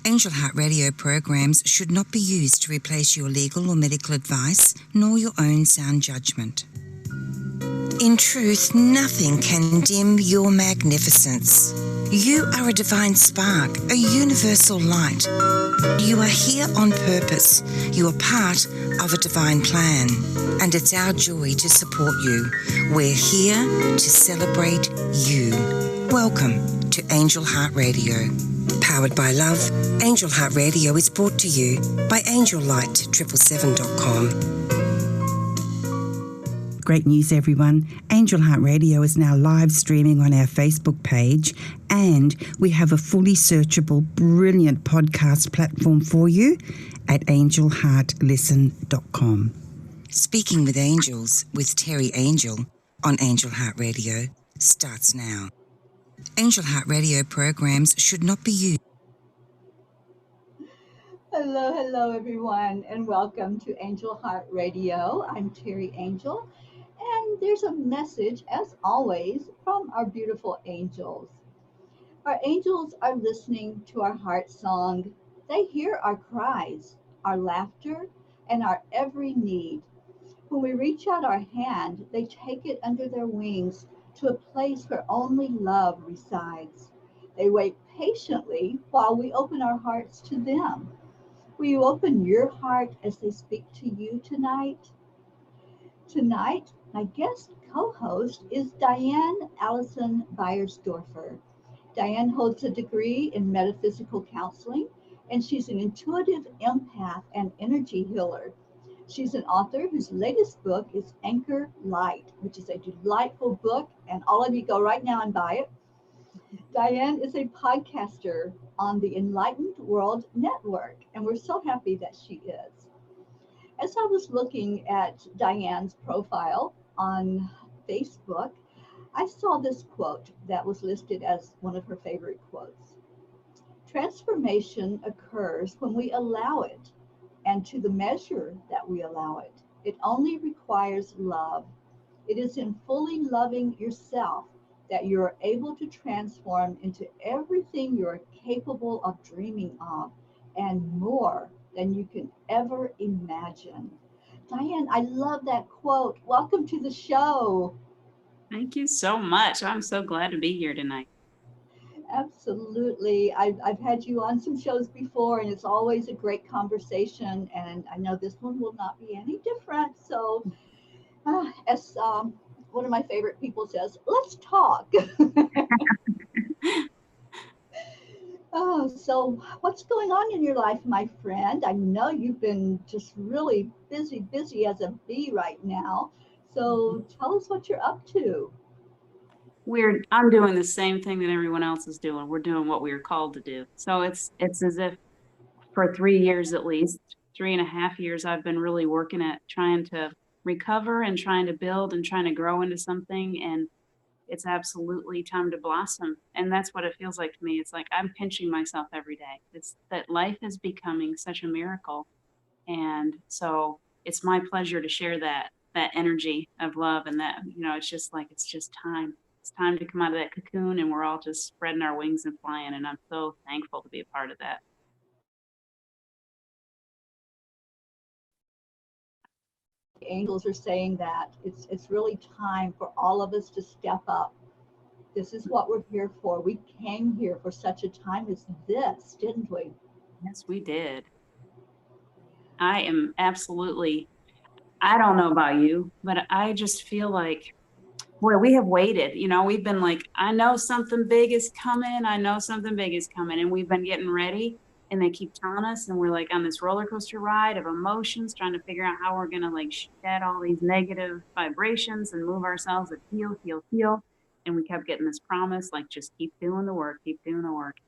Angel Heart Radio programs should not be used to replace your legal or medical advice, nor your own sound judgment. In truth, nothing can dim your magnificence. You are a divine spark, a universal light. You are here on purpose. You are part of a divine plan, and it's our joy to support you. We're here to celebrate you. Welcome to Angel Heart Radio. Powered by love, Angel Heart Radio is brought to you by AngelLight777.com. Great news, everyone. Angel Heart Radio is now live streaming on our Facebook page, and we have a fully searchable, brilliant podcast platform for you at angelheartlisten.com. Speaking with Angels with Teri Angel on Angel Heart Radio starts now. Angel Heart Radio programs should not be used. Hello, everyone, and welcome to Angel Heart Radio. I'm Teri Angel, and there's a message, as always, from our beautiful angels. Our angels are listening to our heart song. They hear our cries, our laughter, and our every need. When we reach out our hand, they take it under their wings to a place where only love resides. They wait patiently while we open our hearts to them. Will you open your heart as they speak to you tonight? Tonight, my guest co-host is Diane Beyersdorfer. Diane holds a degree in metaphysical counseling, and she's an intuitive empath and energy healer. She's an author whose latest book is Anchor Light, which is a delightful book, and all of you go right now and buy it. Diane is a podcaster on the Enlightened World Network, and we're so happy that she is. As I was looking at Diane's profile on Facebook, I saw this quote that was listed as one of her favorite quotes. Transformation occurs when we allow it, and to the measure that we allow it. It only requires love. It is in fully loving yourself that you're able to transform into everything you're capable of dreaming of and more than you can ever imagine. Diane, I love that quote. Welcome to the show. Thank you so much. I'm so glad to be here tonight. Absolutely. I've had you on some shows before, and it's always a great conversation, and I know this one will not be any different. So as one of my favorite people says, let's talk. Oh, so what's going on in your life, my friend? I know you've been just really busy as a bee right now. So tell us what you're up to. I'm doing the same thing that everyone else is doing. We're doing what we were called to do. So it's as if for 3 years, at least 3.5 years, I've been really working at trying to recover and trying to build and trying to grow into something. And it's absolutely time to blossom. And that's what it feels like to me. It's like I'm pinching myself every day. It's that life is becoming such a miracle. And so it's my pleasure to share that energy of love, and that, it's just time. It's time to come out of that cocoon, and we're all just spreading our wings and flying. And I'm so thankful to be a part of that. Angels are saying that it's really time for all of us to step up. This is what we're here for. We came here for such a time as this, didn't we? Yes, we did. I am absolutely, I don't know about you, but I just feel like, boy, we have waited. We've been like, I know something big is coming. And we've been getting ready, and they keep telling us, and we're like on this roller coaster ride of emotions, trying to figure out how we're going to like shed all these negative vibrations and move ourselves and heal. And we kept getting this promise, like, just keep doing the work.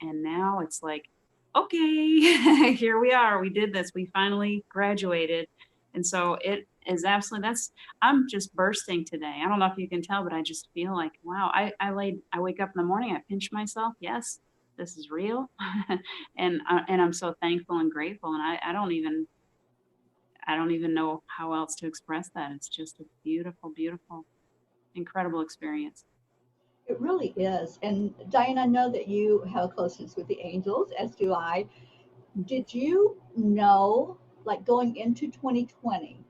And now it's like, okay, here we are. We did this. We finally graduated. And so it is absolutely, I'm just bursting today. I don't know if you can tell, but I just feel like, wow, I wake up in the morning, I pinch myself. Yes, this is real. and I'm so thankful and grateful. And I don't even know how else to express that. It's just a beautiful, beautiful, incredible experience. It really is. And Diane, I know that you have a closeness with the angels, as do I. Did you know, like going into 2020,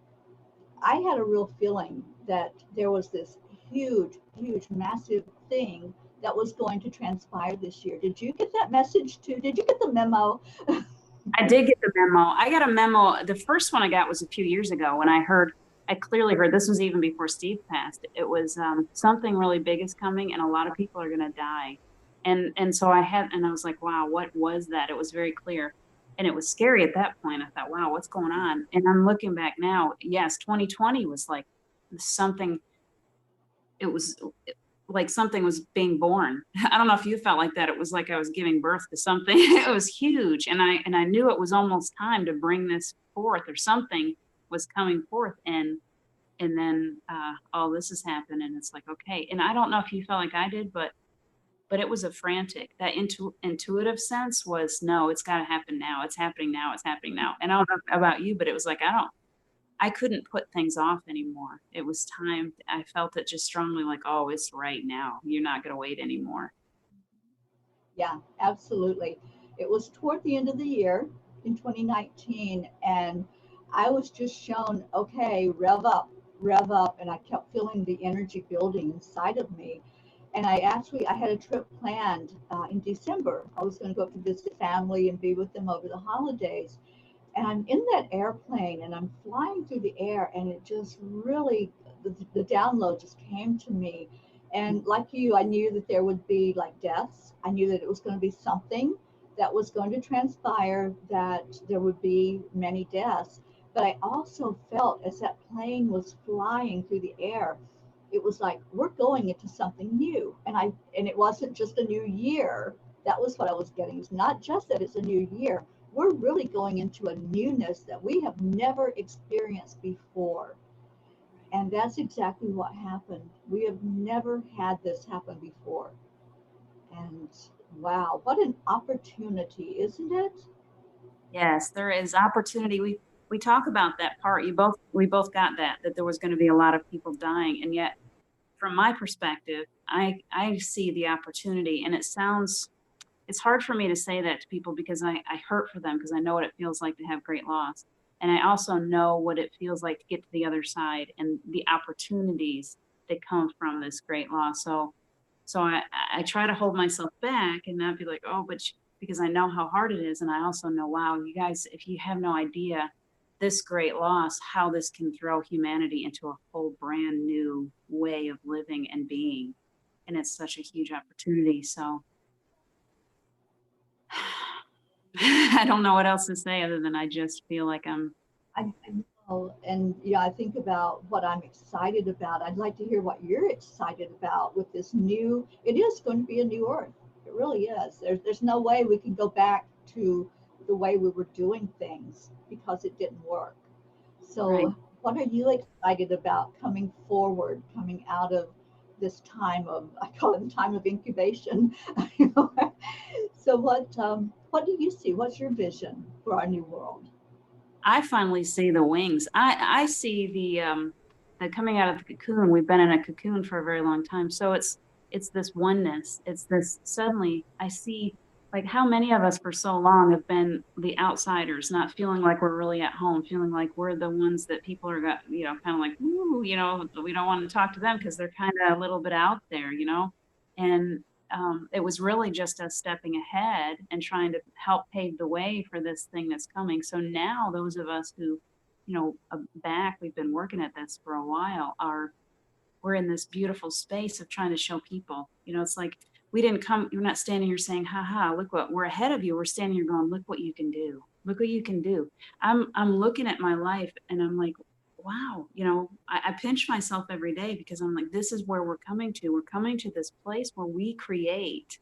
I had a real feeling that there was this huge, massive thing that was going to transpire this year. Did you get that message too? Did you get the memo? I did get the memo. I got a memo. The first one I got was a few years ago when I clearly heard, this was even before Steve passed. It was something really big is coming and a lot of people are going to die. And so I was like, wow, what was that? It was very clear. And it was scary at that point. I thought, wow, what's going on? And I'm looking back now. Yes, 2020 was like something, it was like something was being born. I don't know if you felt like that. It was like I was giving birth to something. It was huge. And I knew it was almost time to bring this forth, or something was coming forth. And then all this has happened, and it's like, okay. And I don't know if you felt like I did, but it was a frantic, that intuitive sense was, no, it's got to happen now. It's happening now. It's happening now. And I don't know about you, but it was like, I couldn't put things off anymore. It was time. I felt it just strongly, like, oh, it's right now. You're not going to wait anymore. Yeah, absolutely. It was toward the end of the year in 2019, and I was just shown, okay, rev up, and I kept feeling the energy building inside of me. And I had a trip planned in December. I was going to go up to visit family and be with them over the holidays. And I'm in that airplane and I'm flying through the air, and it just really, the download just came to me. And like you, I knew that there would be like deaths. I knew that it was going to be something that was going to transpire, that there would be many deaths. But I also felt, as that plane was flying through the air, it was like, we're going into something new. And it wasn't just a new year. That was what I was getting. It's not just that it's a new year. We're really going into a newness that we have never experienced before. And that's exactly what happened. We have never had this happen before. And wow, what an opportunity, isn't it? Yes, there is opportunity. We talk about that part. We both got that there was going to be a lot of people dying. And yet, from my perspective, I see the opportunity. And it's hard for me to say that to people because I hurt for them, because I know what it feels like to have great loss. And I also know what it feels like to get to the other side and the opportunities that come from this great loss. So I try to hold myself back and not be like, oh, because I know how hard it is. And I also know, wow, you guys, if you have no idea this great loss, how this can throw humanity into a whole brand new way of living and being. And it's such a huge opportunity. So I don't know what else to say other than I just feel like I know. And yeah, I think about what I'm excited about. I'd like to hear what you're excited about with this new, it is going to be a new earth. It really is. There's no way we can go back to the way we were doing things because it didn't work. right. So what are you excited about coming forward, coming out of this time of, I call it the time of incubation. So what do you see? What's your vision for our new world? I finally see the wings. I see the coming out of the cocoon. We've been in a cocoon for a very long time. So it's this oneness. It's this, suddenly I see, like, how many of us for so long have been the outsiders, not feeling like we're really at home, feeling like we're the ones that people are, kind of like, ooh, we don't want to talk to them because they're kind of a little bit out there, and it was really just us stepping ahead and trying to help pave the way for this thing that's coming. So now those of us who, we've been working at this for a while, we're in this beautiful space of trying to show people, it's like, we're not standing here saying, haha, look what, we're ahead of you. We're standing here going, look what you can do. Look what you can do. I'm looking at my life and I'm like, wow, I pinch myself every day because I'm like, this is where we're coming to. We're coming to this place where we create.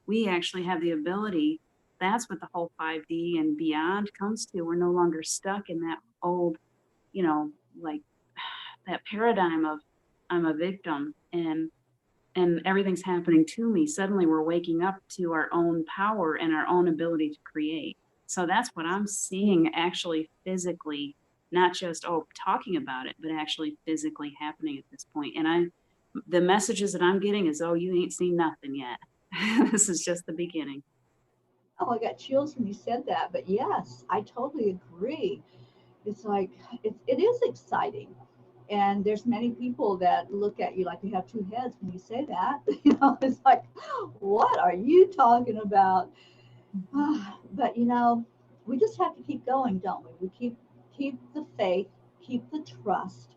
We actually have the ability. That's what the whole 5D and beyond comes to. We're no longer stuck in that old, like that paradigm of I'm a victim and everything's happening to me. Suddenly we're waking up to our own power and our own ability to create. So that's what I'm seeing actually physically, not just, talking about it, but actually physically happening at this point. And the messages that I'm getting is, oh, you ain't seen nothing yet. This is just the beginning. Oh, I got chills when you said that. But yes, I totally agree. It's like, it is exciting. And there's many people that look at you like you have two heads when you say that. It's like, what are you talking about? But we just have to keep going, don't we? We keep the faith, keep the trust,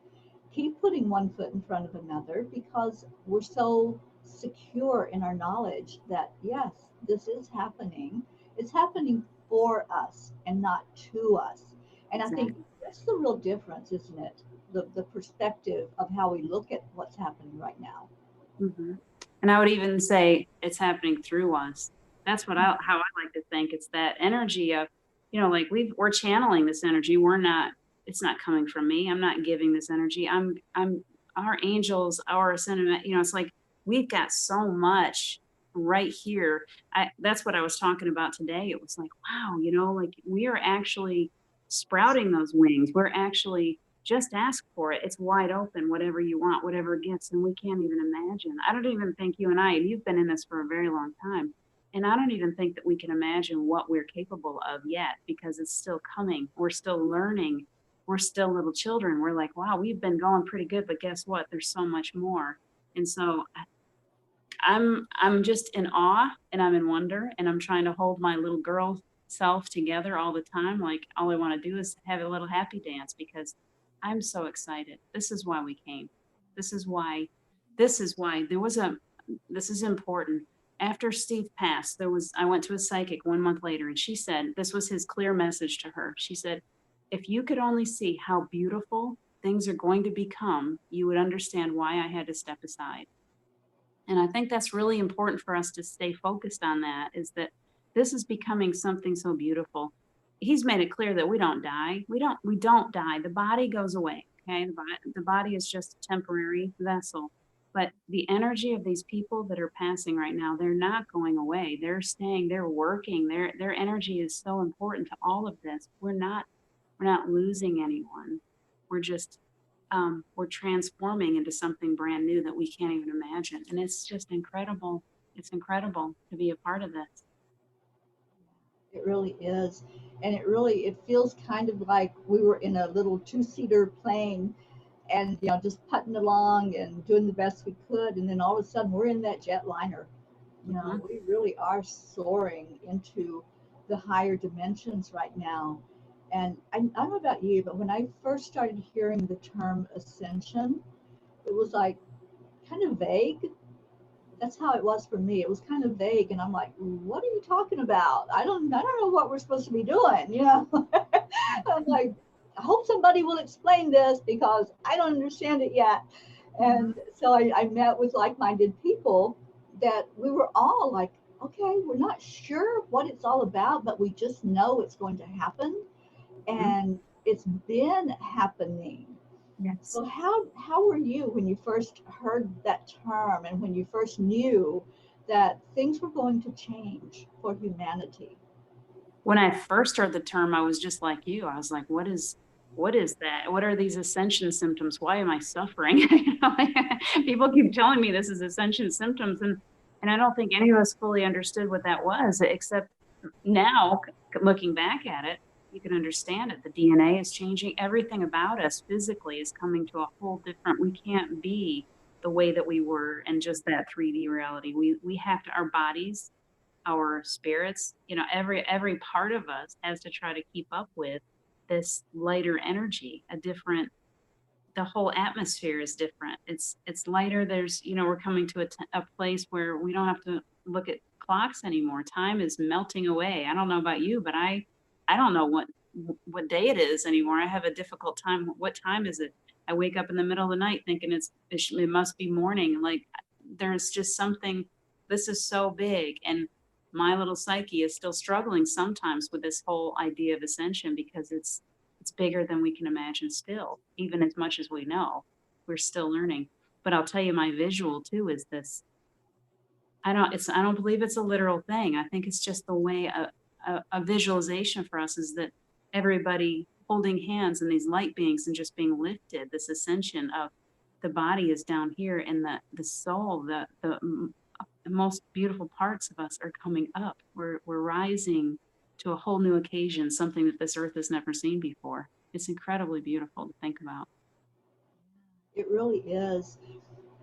keep putting one foot in front of another, because we're so secure in our knowledge that yes, this is happening. It's happening for us and not to us. And I think Exactly. that's the real difference, isn't it? The perspective of how we look at what's happening right now. Hmm. And I would even say it's happening through us. That's how I like to think. It's that energy of, like we're channeling this energy. It's not coming from me. I'm not giving this energy. Our angels, our ascendant, it's like we've got so much right here. That's what I was talking about today. It was like, wow, like we are actually sprouting those wings. We're actually just ask for it. It's wide open, whatever you want, whatever gifts. And we can't even imagine. I don't even think you've been in this for a very long time. And I don't even think that we can imagine what we're capable of yet, because it's still coming. We're still learning. We're still little children. We're like, wow, we've been going pretty good, but guess what? There's so much more. And so I'm just in awe, and I'm in wonder, and I'm trying to hold my little girl self together all the time. Like all I want to do is have a little happy dance, because I'm so excited. This is why we came. This is why this is important. After Steve passed, I went to a psychic 1 month later, and she said, this was his clear message to her. She said, if you could only see how beautiful things are going to become, you would understand why I had to step aside. And I think that's really important for us to stay focused on, that is that this is becoming something so beautiful. He's made it clear that we don't die. We don't die. The body goes away. Okay. The body is just a temporary vessel. But the energy of these people that are passing right now, they're not going away. They're staying, they're working. Their energy is so important to all of this. We're not losing anyone. We're just we're transforming into something brand new that we can't even imagine. And it's just incredible. It's incredible to be a part of this. It really is. And it feels kind of like we were in a little two-seater plane and just putting along and doing the best we could, and then all of a sudden we're in that jetliner. Mm-hmm. We really are soaring into the higher dimensions right now. And I don't know about you, but when I first started hearing the term ascension, it was like kind of vague. That's how it was for me. It was kind of vague, and I'm like, what are you talking about? I don't know what we're supposed to be doing. I'm like, I hope somebody will explain this because I don't understand it yet. And so I met with like-minded people that we were all like, okay, we're not sure what it's all about, but we just know it's going to happen, and it's been happening. Yes. So how were you when you first heard that term and when you first knew that things were going to change for humanity? When I first heard the term, I was just like you. I was like, what is that? What are these ascension symptoms? Why am I suffering? People keep telling me this is ascension symptoms, and I don't think any of us fully understood what that was, except now looking back at it, you can understand it. The DNA is changing. Everything about us physically is coming to a whole different, we can't be the way that we were in just that 3D reality. We have to, our bodies, our spirits, every part of us has to try to keep up with this lighter energy, the whole atmosphere is different. It's lighter. We're coming to a place where we don't have to look at clocks anymore. Time is melting away. I don't know about you, but I don't know what day it is anymore. I have a difficult time. What time is it? I wake up in the middle of the night thinking it must be morning. Like there's just something, this is so big. And my little psyche is still struggling sometimes with this whole idea of ascension, because it's bigger than we can imagine still. Even as much as we know, we're still learning. But I'll tell you, my visual too is this. I don't believe it's a literal thing. I think it's just the way a visualization for us is that everybody holding hands and these light beings and just being lifted, this ascension of the body is down here, and the soul, the most beautiful parts of us are coming up. We're rising to a whole new occasion, something that this earth has never seen before. It's incredibly beautiful to think about. It really is.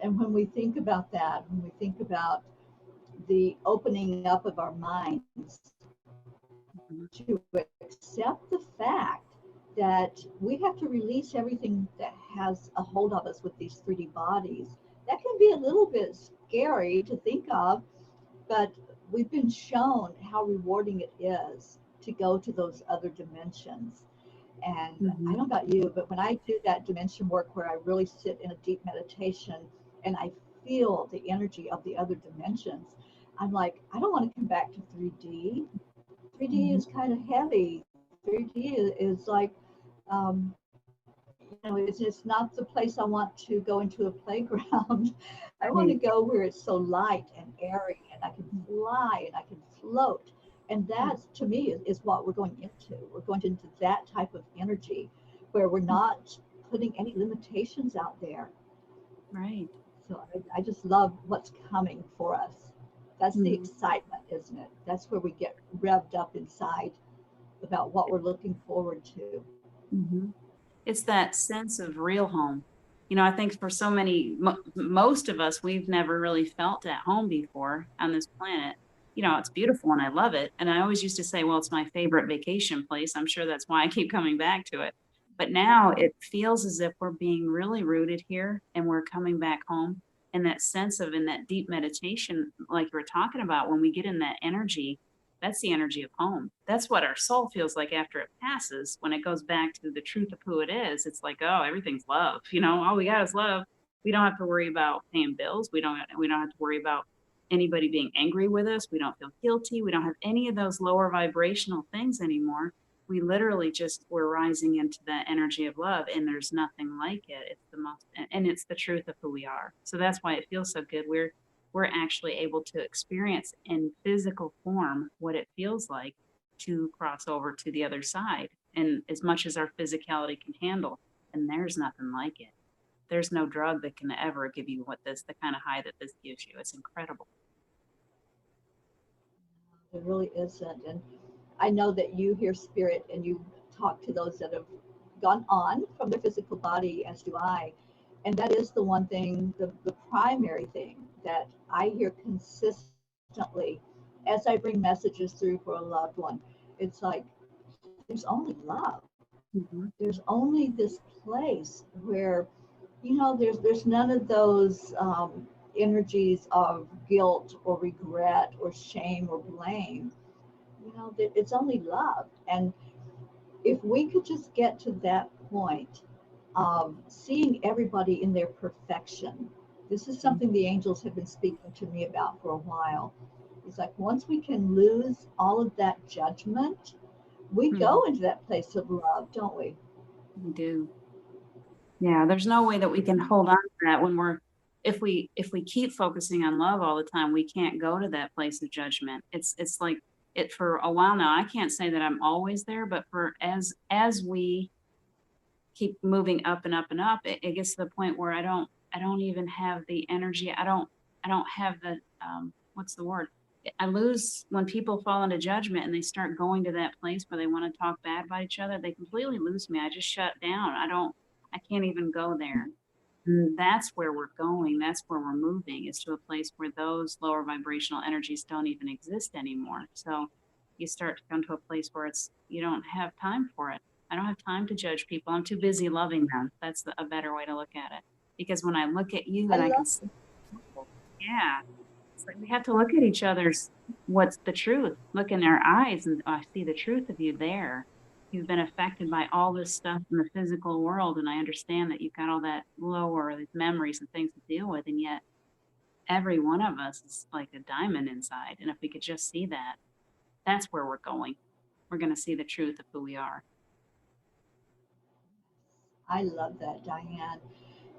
And when we think about that, when we think about the opening up of our minds to accept the fact that we have to release everything that has a hold of us with these 3D bodies, that can be a little bit scary to think of, but we've been shown how rewarding it is to go to those other dimensions. And I don't know about you, but when I do that dimension work where I really sit in a deep meditation and I feel the energy of the other dimensions, I'm like, I don't want to come back to 3D. 3D is kind of heavy. 3D is like, it's not the place I want to go into a playground. I want to go where it's so light and airy and I can fly and I can float. And that, to me, is what we're going into. We're going into that type of energy where we're not putting any limitations out there. Right. So I just love what's coming for us. That's the excitement, isn't it? That's where we get revved up inside about what we're looking forward to. It's that sense of real home. I think for so many, most of us, we've never really felt at home before on this planet. It's beautiful and I love it. And I always used to say, well, it's my favorite vacation place. I'm sure that's why I keep coming back to it. But now it feels as if we're being really rooted here and we're coming back home. And that sense of, in that deep meditation, like you were talking about, when we get in that energy, that's the energy of home. That's what our soul feels like after it passes. When it goes back to the truth of who it is, it's like, oh, everything's love. All we got is love. We don't have to worry about paying bills. We don't have to worry about anybody being angry with us. We don't feel guilty. We don't have any of those lower vibrational things anymore. We literally we're rising into that energy of love, and there's nothing like it. It's the most, and it's the truth of who we are. So that's why it feels so good. We're actually able to experience in physical form what it feels like to cross over to the other side, and as much as our physicality can handle. And there's nothing like it. There's no drug that can ever give you the kind of high that this gives you. It's incredible. It really isn't. And I know that you hear spirit and you talk to those that have gone on from their physical body, as do I. And that is the one thing, the primary thing that I hear consistently as I bring messages through for a loved one. It's like, there's only love. There's only this place where, there's none of those energies of guilt or regret or shame or blame. It's only love. And if we could just get to that point of seeing everybody in their perfection, this is something the angels have been speaking to me about for a while. It's like, once we can lose all of that judgment, we go into that place of love, don't we? We do. Yeah, there's no way that we can hold on to that if we keep focusing on love all the time, we can't go to that place of judgment. It's like it for a while now. I can't say that I'm always there, but as we keep moving up and up and up, it gets to the point where I don't even have the energy. I don't have the what's the word? I lose when people fall into judgment and they start going to that place where they want to talk bad about each other. They completely lose me. I just shut down. I can't even go there. And that's where we're going. That's where we're moving, is to a place where those lower vibrational energies don't even exist anymore. So you start to come to a place where you don't have time for it. I don't have time to judge people. I'm too busy loving them. That's a better way to look at it. Because when I look at you and I can see, yeah, it's like we have to look at each other's, what's the truth? Look in their eyes and I see the truth of you there. You've been affected by all this stuff in the physical world, and I understand that you've got all that lower memories and things to deal with, and yet every one of us is like a diamond inside. And if we could just see that, that's where we're going. We're going to see the truth of who we are. I love that, Diane.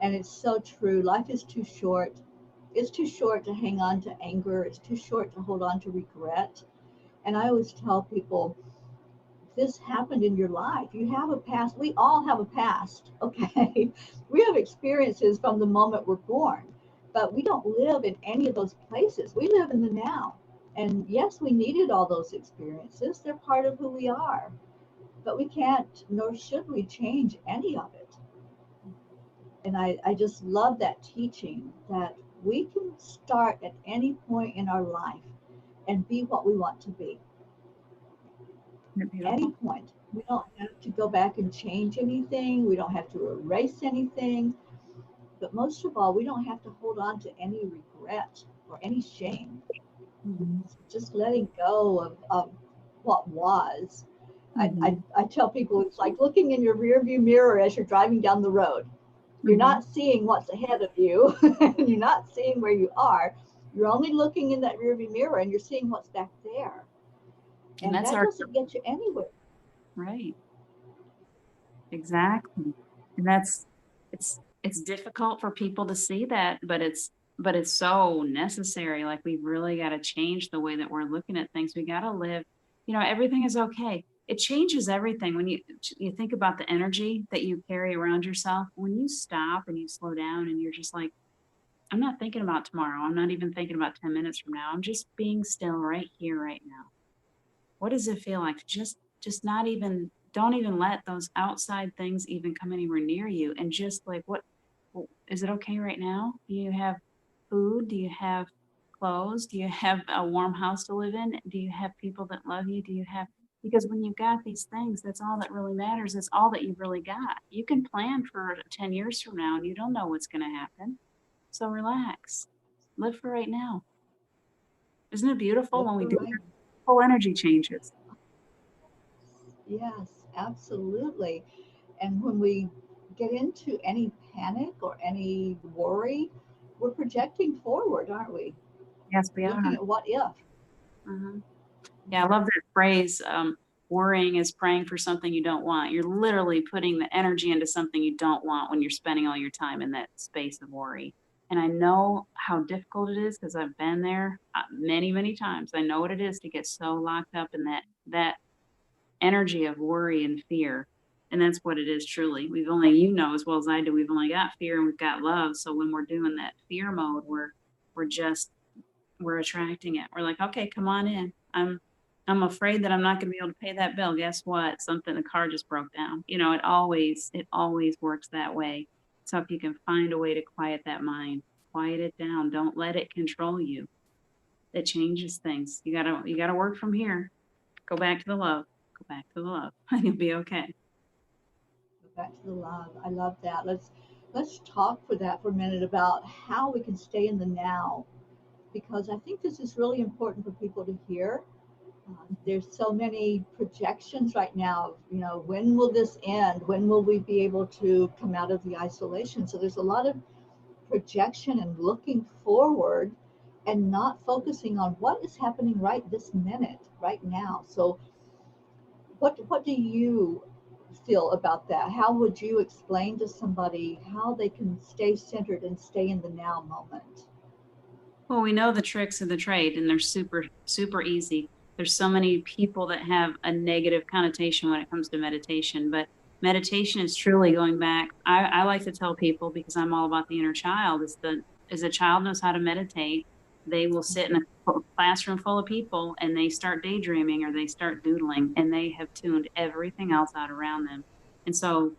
And it's so true. Life is too short. It's too short to hang on to anger. It's too short to hold on to regret. And I always tell people, this happened in your life. You have a past. We all have a past, okay? We have experiences from the moment we're born. But we don't live in any of those places. We live in the now. And yes, we needed all those experiences. They're part of who we are. But we can't, nor should we, change any of it. And I just love that teaching that we can start at any point in our life and be what we want to be. Any point. We don't have to go back and change anything. We don't have to erase anything. But most of all, we don't have to hold on to any regret or any shame. Mm-hmm. Just letting go of what was. Mm-hmm. I tell people it's like looking in your rearview mirror as you're driving down the road. You're not seeing what's ahead of you, and you're not seeing where you are. You're only looking in that rearview mirror, and you're seeing what's back there. And that's that our doesn't get you anywhere. right. Exactly. And that's it's difficult for people to see that, but it's so necessary. Like we've really got to change the way that we're looking at things. We got to live, everything is okay. It changes everything when you think about the energy that you carry around yourself. When you stop and you slow down and you're just like, I'm not thinking about tomorrow. I'm not even thinking about 10 minutes from now. I'm just being still right here, right now. What does it feel like? Just not even, don't even let those outside things even come anywhere near you. And just like, what is it okay right now? Do you have food? Do you have clothes? Do you have a warm house to live in? Do you have people that love you? Do you have, because when you've got these things, that's all that really matters. It's all that you've really got. You can plan for 10 years from now and you don't know what's going to happen. So relax, live for right now. Isn't it beautiful when we do that? Whole energy changes. Yes, absolutely. And when we get into any panic or any worry, we're projecting forward, aren't we? Yes, we are. Looking at what if. Mhm. Yeah, I love that phrase. Worrying is praying for something you don't want. You're literally putting the energy into something you don't want when you're spending all your time in that space of worry. And I know how difficult it is because I've been there many, many times. I know what it is to get so locked up in that energy of worry and fear. And that's what it is truly. We've only, as well as I do, we've only got fear and we've got love. So when we're doing that fear mode, we're attracting it. We're like, okay, come on in. I'm afraid that I'm not going to be able to pay that bill. Guess what? The car just broke down. It always works that way. So if you can find a way to quiet that mind, quiet it down, don't let it control you. It changes things. You gotta work from here. Go back to the love. Go back to the love. And you'll be okay. Go back to the love. I love that. Let's talk for a minute about how we can stay in the now, because I think this is really important for people to hear. There's so many projections right now. When will this end? When will we be able to come out of the isolation? So there's a lot of projection and looking forward and not focusing on what is happening right this minute, right now. So what do you feel about that? How would you explain to somebody how they can stay centered and stay in the now moment? Well, we know the tricks of the trade, and they're super, super easy. There's so many people that have a negative connotation when it comes to meditation, but meditation is truly going back. I like to tell people, because I'm all about the inner child, as a child knows how to meditate, they will sit in a classroom full of people and they start daydreaming or they start doodling, and they have tuned everything else out around them. And so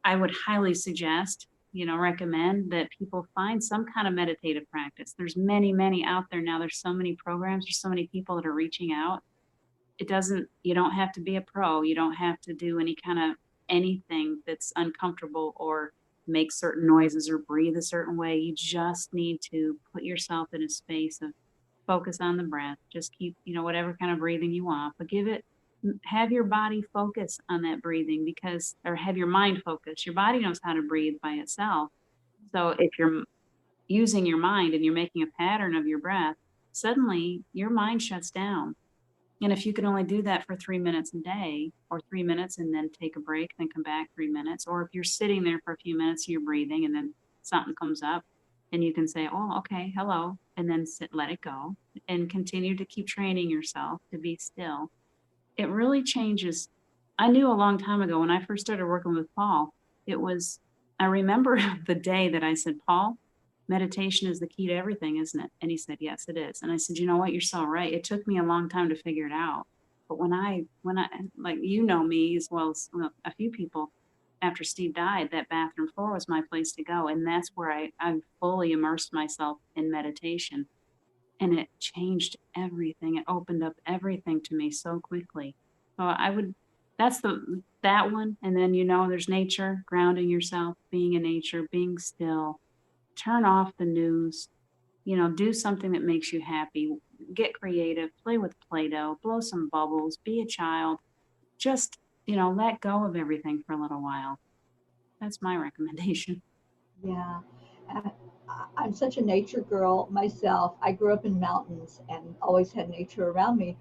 I would highly suggest, recommend that people find some kind of meditative practice. There's many, many out there now. There's so many programs. There's so many people that are reaching out. You don't have to be a pro. You don't have to do any kind of anything that's uncomfortable or make certain noises or breathe a certain way. You just need to put yourself in a space of focus on the breath. Just keep, whatever kind of breathing you want, but have your body focus on that breathing, or have your mind focus. Your body knows how to breathe by itself. So if you're using your mind and you're making a pattern of your breath, suddenly your mind shuts down. And if you can only do that for 3 minutes a day, or 3 minutes and then take a break, then come back 3 minutes, or if you're sitting there for a few minutes, you're breathing and then something comes up and you can say, oh, okay, hello, and then let it go and continue to keep training yourself to be still. It really changes. I knew a long time ago when I first started working with Paul, I remember the day that I said, Paul, meditation is the key to everything, isn't it? And he said, yes, it is. And I said, you know what? You're so right. It took me a long time to figure it out. But when I, like, you know me as well as a few people, after Steve died, that bathroom floor was my place to go. And that's where I fully immersed myself in meditation. And it changed everything. It opened up everything to me so quickly. So that's that one. And then, there's nature, grounding yourself, being in nature, being still, turn off the news, do something that makes you happy, get creative, play with Play-Doh, blow some bubbles, be a child, just, let go of everything for a little while. That's my recommendation. Yeah. Uh, I'm such a nature girl myself. I grew up in mountains and always had nature around me.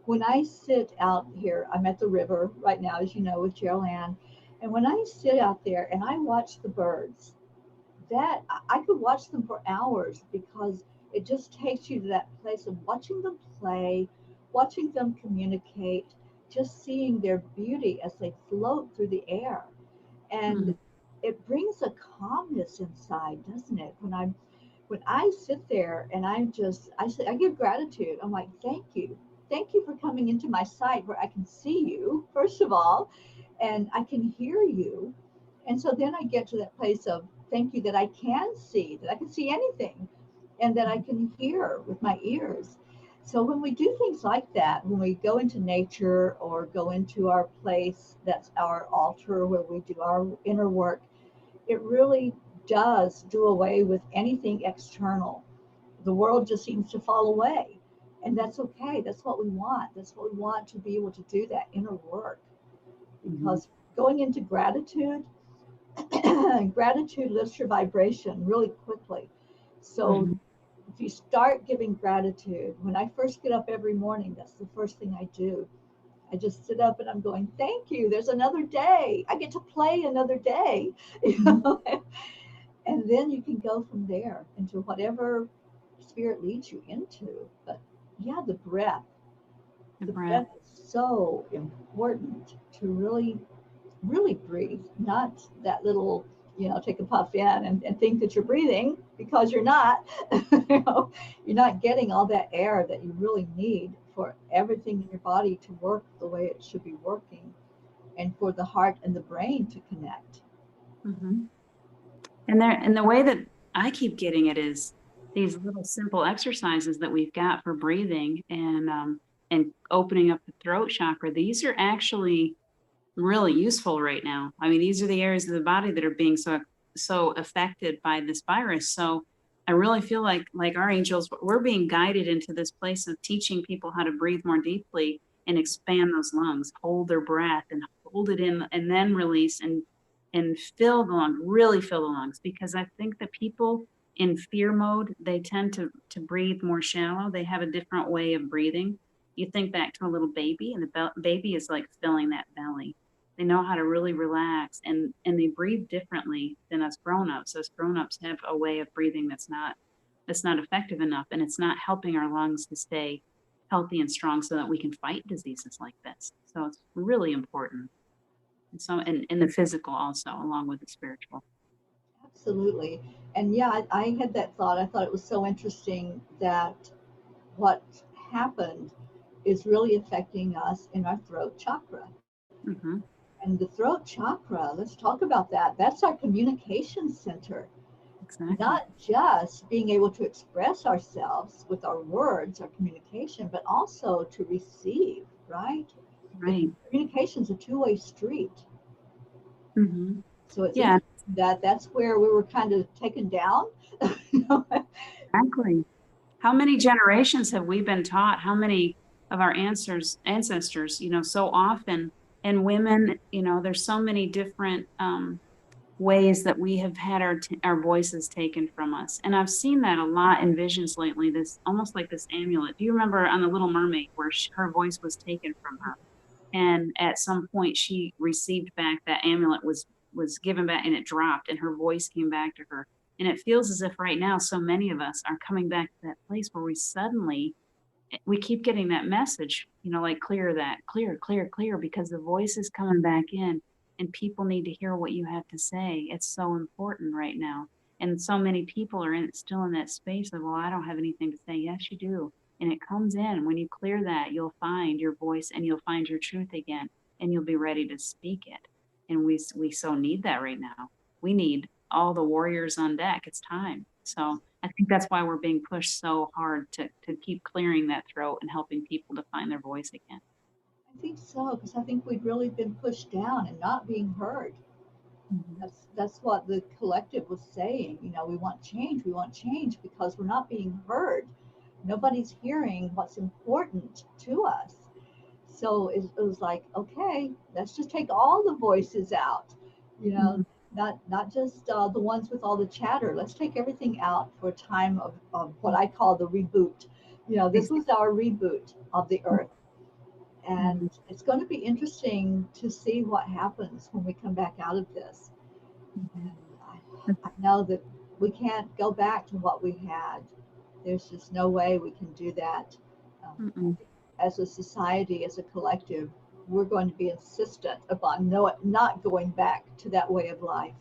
When I sit out here, I'm at the river right now, as you know, with Gerald Ann. And when I sit out there and I watch the birds, that I could watch them for hours because it just takes you to that place of watching them play, watching them communicate, just seeing their beauty as they float through the air. And it brings a calmness inside, doesn't it? When I sit there and I give gratitude. I'm like, thank you for coming into my sight where I can see you, first of all, and I can hear you. And so then I get to that place of thank you that I can see, that I can see anything, and that I can hear with my ears. So when we do things like that, when we go into nature or go into our place that's our altar where we do our inner work, it really does do away with anything external. The world just seems to fall away. And that's okay. That's what we want. That's what we want, to be able to do that inner work. Because going into gratitude, gratitude lifts your vibration really quickly. So if you start giving gratitude, when I first get up every morning, that's the first thing I do. I just sit up and I'm going, thank you. There's another day. I get to play another day. You know? And then you can go from there into whatever spirit leads you into. But yeah, the breath. The breath is so important to really, really breathe, not that little, take a puff in and think that you're breathing, because you're not. You're not getting all that air that you really need for everything in your body to work the way it should be working, and for the heart and the brain to connect. And the way that I keep getting it is these little simple exercises that we've got for breathing and opening up the throat chakra. These are actually really useful right now. I mean, these are the areas of the body that are being so affected by this virus. So I really feel like our angels, we're being guided into this place of teaching people how to breathe more deeply and expand those lungs, hold their breath and hold it in, and then release and fill the lungs, really fill the lungs. Because I think that people in fear mode, they tend to breathe more shallow. They have a different way of breathing. You think back to a little baby, and the baby is like filling that belly. They know how to really relax, and they breathe differently than us grown-ups. Us grown-ups have a way of breathing that's not effective enough, and it's not helping our lungs to stay healthy and strong so that we can fight diseases like this. So it's really important. And so, and the physical also, along with the spiritual. Absolutely. And yeah, I had that thought. I thought it was so interesting that what happened is really affecting us in our throat chakra. And the throat chakra, let's talk about that. That's our communication center. Exactly. Not just being able to express ourselves with our words, our communication, but also to receive, right? Right. Communication's a two-way street. So it's that's where we were kind of taken down. Exactly. How many generations have we been taught? How many of our ancestors, so often, and women, there's so many different ways that we have had our voices taken from us. And I've seen that a lot in visions lately, this almost like this amulet. Do you remember on The Little Mermaid where her voice was taken from her? And at some point she received back that amulet was given back, and it dropped, and her voice came back to her. And it feels as if right now so many of us are coming back to that place where we keep getting that message, like clear, because the voice is coming back in, and people need to hear what you have to say. It's so important right now. And so many people are still in that space of, well, I don't have anything to say. Yes, you do. And it comes in. When you clear that, you'll find your voice and you'll find your truth again, and you'll be ready to speak it. And we so need that right now. We need all the warriors on deck. It's time. So I think that's why we're being pushed so hard to keep clearing that throat and helping people to find their voice again. I think so, because I think we've really been pushed down and not being heard. Mm-hmm. That's what the collective was saying. You know, we want change because we're not being heard. Nobody's hearing what's important to us. So it was like, okay, let's just take all the voices out. You know, not just the ones with all the chatter. Let's take everything out for a time of what I call the reboot. You know, this was our reboot of the earth. And it's going to be interesting to see what happens when we come back out of this. And I know that we can't go back to what we had. There's just no way we can do that. As a society, as a collective, we're going to be insistent upon not going back to that way of life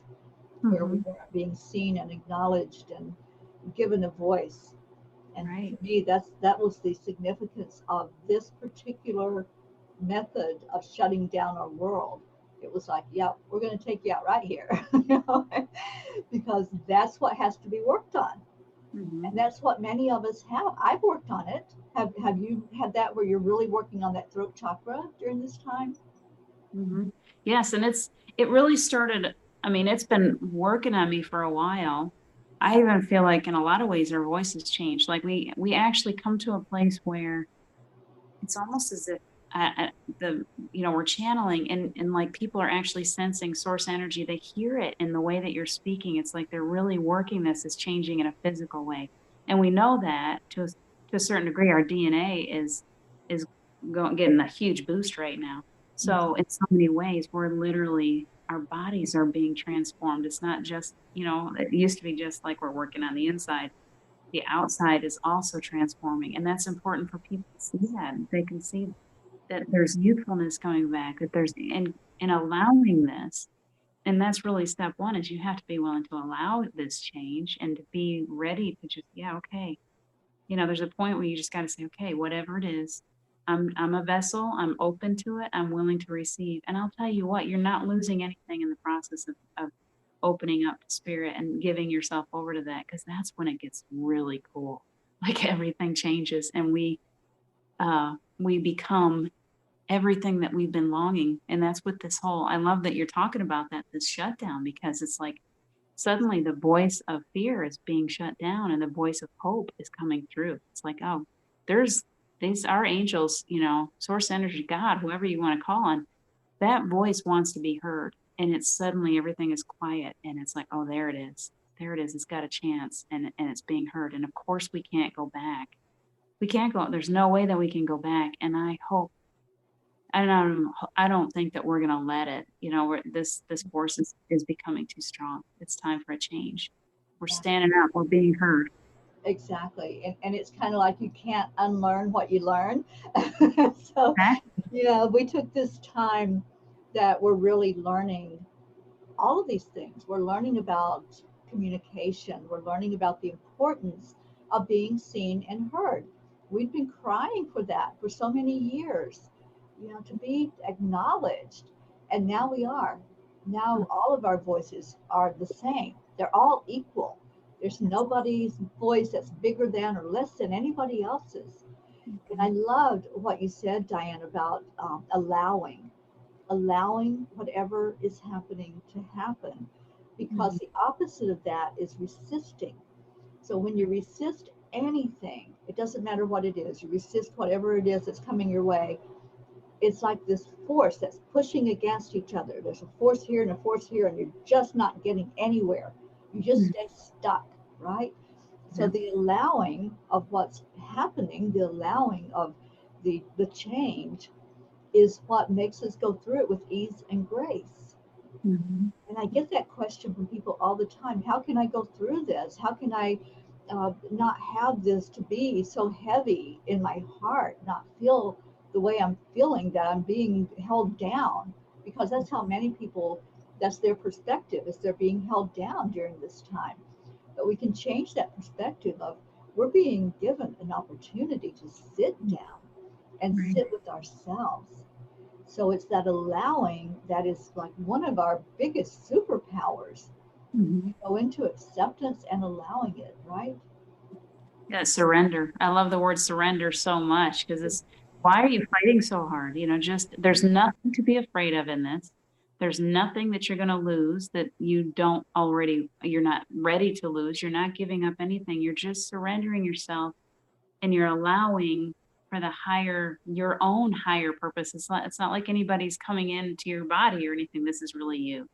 where we weren't being seen and acknowledged and given a voice. And to me, that was the significance of this particular method of shutting down our world. It was like, yeah, we're going to take you out right here, you know, because that's what has to be worked on. And that's what many of us have. I've worked on it. Have you had that where you're really working on that throat chakra during this time? Yes, and it really started. I mean, it's been working on me for a while. I even feel like in a lot of ways our voices changed. Like we actually come to a place where it's almost as if we're channeling and like people are actually sensing source energy. They hear it in the way that you're speaking. It's like they're really working this is changing in a physical way. And we know that to a certain degree, our DNA is getting a huge boost right now. So in so many ways, our bodies are being transformed. It's not just, it used to be just like we're working on the inside. The outside is also transforming. And that's important for people to see that. They can see that there's youthfulness coming back, that there's in allowing this. And that's really step one is you have to be willing to allow this change and to be ready to just, okay. There's a point where you just got to say, okay, whatever it is, I'm a vessel. I'm open to it. I'm willing to receive. And I'll tell you what, you're not losing anything in the process of opening up to spirit and giving yourself over to that, because that's when it gets really cool. Like everything changes and we become everything that we've been longing. And that's what I love that you're talking about this shutdown, because it's like suddenly the voice of fear is being shut down and the voice of hope is coming through. It's like, oh, these are angels, source energy, God, whoever you want to call on, that voice wants to be heard. And it's suddenly everything is quiet and it's like, oh, there it is. There it is. It's got a chance and it's being heard. And of course we can't go back. There's no way that we can go back. And I don't think that we're going to let it, this force is becoming too strong. It's time for a change. We're standing up, we're being heard. Exactly. And it's kind of like you can't unlearn what you learn. So, we took this time that we're really learning all of these things. We're learning about communication. We're learning about the importance of being seen and heard. We've been crying for that for so many years, to be acknowledged. And now we are. Now all of our voices are the same. They're all equal. There's nobody's voice that's bigger than or less than anybody else's. And I loved what you said, Diane, about allowing whatever is happening to happen, because the opposite of that is resisting. So when you resist anything, it doesn't matter what it is, you resist whatever it is that's coming your way. It's like this force that's pushing against each other. There's a force here and a force here, and you're just not getting anywhere. You just stay stuck, right? So the allowing of what's happening, the allowing of the change is what makes us go through it with ease and grace. And I get that question from people all the time. How can I go through this? How can I not have this to be so heavy in my heart, not feel the way I'm feeling, that I'm being held down? Because that's how many people, that's their perspective, is they're being held down during this time. But we can change that perspective of we're being given an opportunity to sit down and Right. sit with ourselves. So it's that allowing that is like one of our biggest superpowers. Mhm. Go into acceptance and allowing it, right? Yeah, surrender. I love the word surrender so much because it's why are you fighting so hard? You know, just there's nothing to be afraid of in this. There's nothing that you're going to lose that you don't already, you're not ready to lose. You're not giving up anything. You're just surrendering yourself and you're allowing for the higher, your own higher purpose. It's not like anybody's coming into your body or anything. This is really you.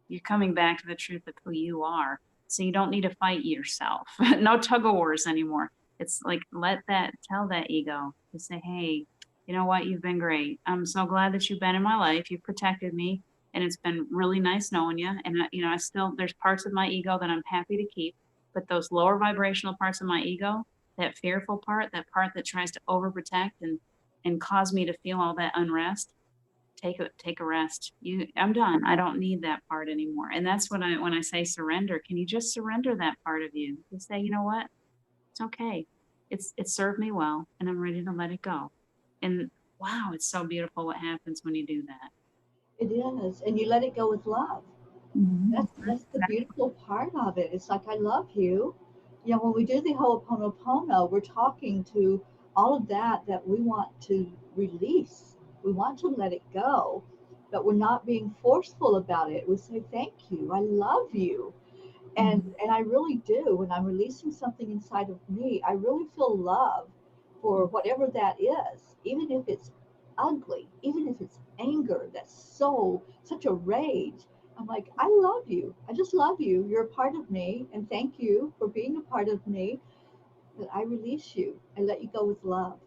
You're coming back to the truth of who you are. So you don't need to fight yourself. No tug of wars anymore. It's like, tell that ego to say, hey, you know what? You've been great. I'm so glad that you've been in my life. You've protected me. And it's been really nice knowing you. And, I still, there's parts of my ego that I'm happy to keep. But those lower vibrational parts of my ego, that fearful part, that part that tries to overprotect and cause me to feel all that unrest, take a rest. I'm done. I don't need that part anymore. And that's when I say surrender. Can you just surrender that part of you? Just say, you know what? It's okay. It served me well and I'm ready to let it go. And wow, it's so beautiful what happens when you do that. It is. And you let it go with love. Mhm. That's the beautiful part of it. It's like I love you. You know, when we do the Ho'oponopono, we're talking to all of that we want to release. We want to let it go, but we're not being forceful about it. We say, thank you, I love you. Mhm. And I really do. When I'm releasing something inside of me, I really feel love for whatever that is, even if it's ugly, even if it's anger, that's such a rage. I'm like, I love you. I just love you. You're a part of me, and thank you for being a part of me. But I release you. I let you go with love.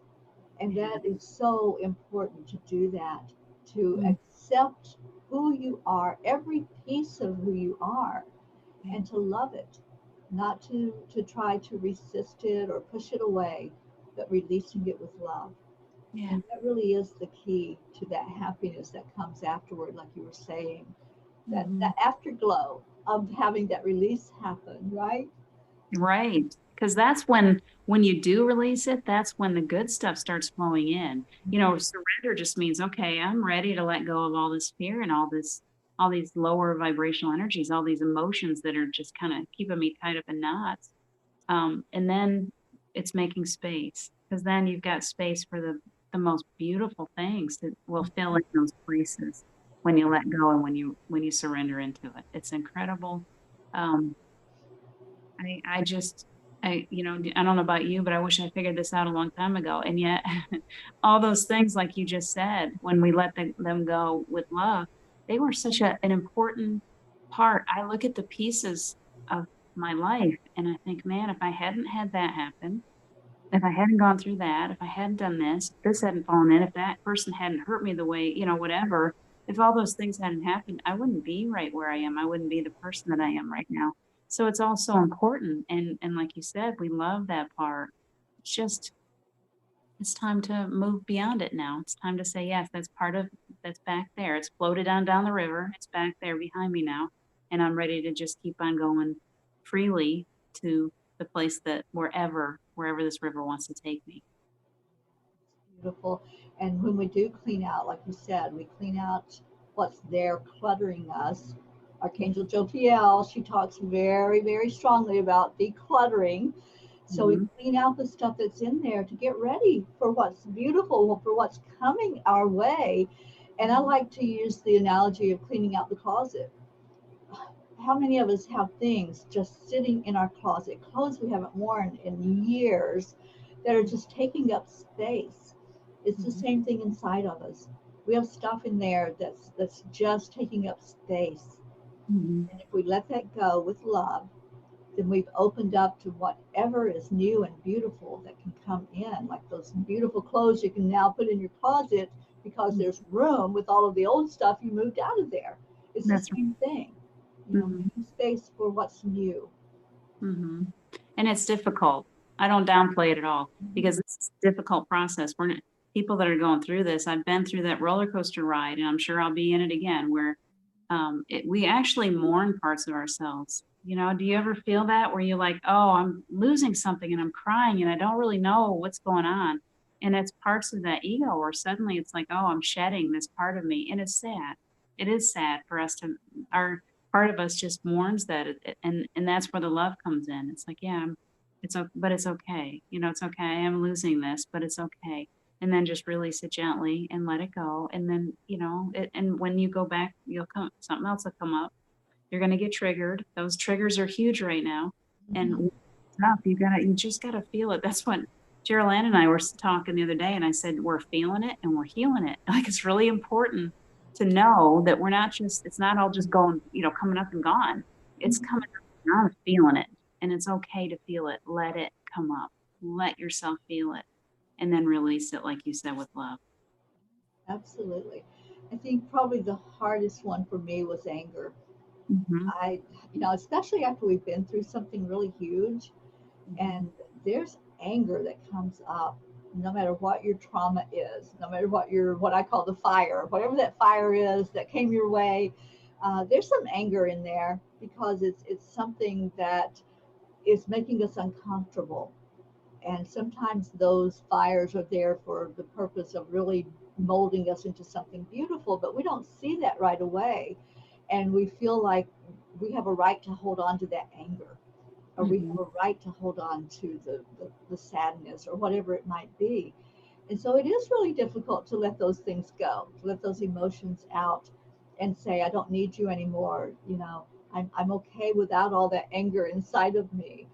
And Yeah. that is so important to do that, to Mm. accept who you are, every piece of who you are, Yeah. and to love it, not to try to resist it or push it away, but releasing it with love. Yeah. And that really is the key to that happiness that comes afterward, like you were saying, that Mhm. afterglow of having that release happen, right? Right. Because that's when you do release it, that's when the good stuff starts flowing in. Surrender just means, okay, I'm ready to let go of all this fear and all these lower vibrational energies, all these emotions that are just kind of keeping me tied up in knots. And then it's making space because then you've got space for the most beautiful things that will fill in those places when you let go and when you surrender into it. It's incredible. Um, I just, I don't know about you, but I wish I figured this out a long time ago. And yet, all those things, like you just said, when we let them go with love, they were such an important part. I look at the pieces of my life and I think, man, if I hadn't had that happen, if I hadn't gone through that, if I hadn't done this, if this hadn't fallen in, if that person hadn't hurt me the way, whatever, if all those things hadn't happened, I wouldn't be right where I am. I wouldn't be the person that I am right now. So it's all so important. And like you said, we love that part. It's just it's time to move beyond it now. It's time to say, yes, that's back there. It's floated on down the river. It's back there behind me now. And I'm ready to just keep on going freely to the place that wherever this river wants to take me. Beautiful. And when we do clean out, like you said, we clean out what's there cluttering us. Archangel Jophiel, she talks very, very strongly about decluttering. So we Mm-hmm. clean out the stuff that's in there to get ready for what's beautiful, for what's coming our way. And I like to use the analogy of cleaning out the closet. How many of us have things just sitting in our closet, clothes we haven't worn in years, that are just taking up space? It's the Mm-hmm. same thing inside of us. We have stuff in there that's just taking up space. Mm-hmm. And if we let that go with love, then we've opened up to whatever is new and beautiful that can come in, like those beautiful clothes you can now put in your closet because there's room with all of the old stuff you moved out of there. It's the That's same thing, right. making space for what's new. Mm-hmm. And it's difficult. I don't downplay it at all because it's a difficult process. We're not, people that are going through this. I've been through that roller coaster ride, and I'm sure I'll be in it again. Where we actually mourn parts of ourselves You know, do you ever feel that where you're like, oh, I'm losing something and I'm crying and I don't really know what's going on? And it's parts of that ego where suddenly it's like, oh, I'm shedding this part of me. And it's sad. It is sad for us to, our part of us just mourns that. And that's where the love comes in. It's like, yeah, but it's okay. You know, it's okay. I am losing this, but it's okay. And then just release it gently and let it go. And then, you know, and when you go back, something else will come up. You're going to get triggered. Those triggers are huge right now. And it's tough. You just gotta feel it. That's what Gerald and I were talking the other day. And I said, we're feeling it and we're healing it. Like, it's really important to know that we're not just, it's not all just going, you know, coming up and gone. It's coming up and gone, feeling it. And it's okay to feel it. Let it come up. Let yourself feel it. And then release it, like you said, with love. Absolutely. I think probably the hardest one for me was anger. Mm-hmm. Especially after we've been through something really huge, and there's anger that comes up no matter what your trauma is, no matter what I call the fire, whatever that fire is that came your way. There's some anger in there because it's something that is making us uncomfortable. And sometimes those fires are there for the purpose of really molding us into something beautiful, but we don't see that right away. And we feel like we have a right to hold on to that anger, or we have a right to hold on to the sadness or whatever it might be. And so it is really difficult to let those things go, to let those emotions out and say, I don't need you anymore. I'm okay without all that anger inside of me.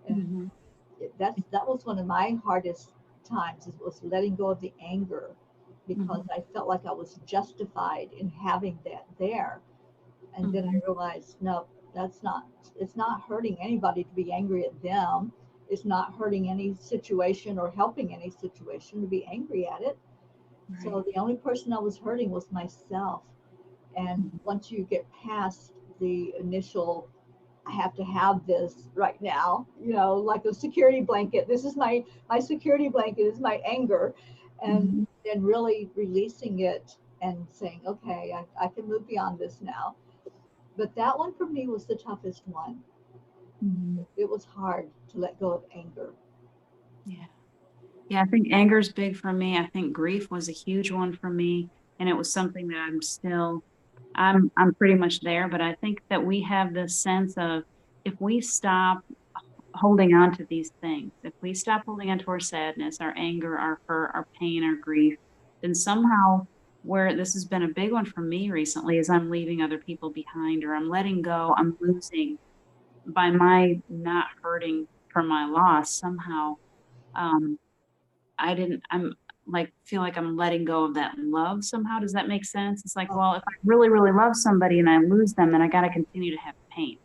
And Mm-hmm. that was one of my hardest times, is was letting go of the anger, because I felt like I was justified in having that there. And then I realized, no, it's not hurting anybody to be angry at them. It's not hurting any situation or helping any situation to be angry at it. Right. So the only person I was hurting was myself. And once you get past the initial, I have to have this right now, like a security blanket. This is my security blanket is my anger. And then really releasing it and saying, okay, I can move beyond this now. But that one for me was the toughest one. Mm-hmm. It was hard to let go of anger. Yeah. Yeah, I think anger's big for me. I think grief was a huge one for me. And it was something that I'm pretty much there, but I think that we have this sense of, if we stop holding on to these things, if we stop holding on to our sadness, our anger, our hurt, our pain, our grief, then somehow, where this has been a big one for me recently, is I'm leaving other people behind, or I'm letting go, I'm losing by my not hurting for my loss somehow. Um, I'm like, feel like I'm letting go of that love somehow. Does that make sense? It's like, Oh, well, if I really, really love somebody and I lose them, then I got to continue to have pain.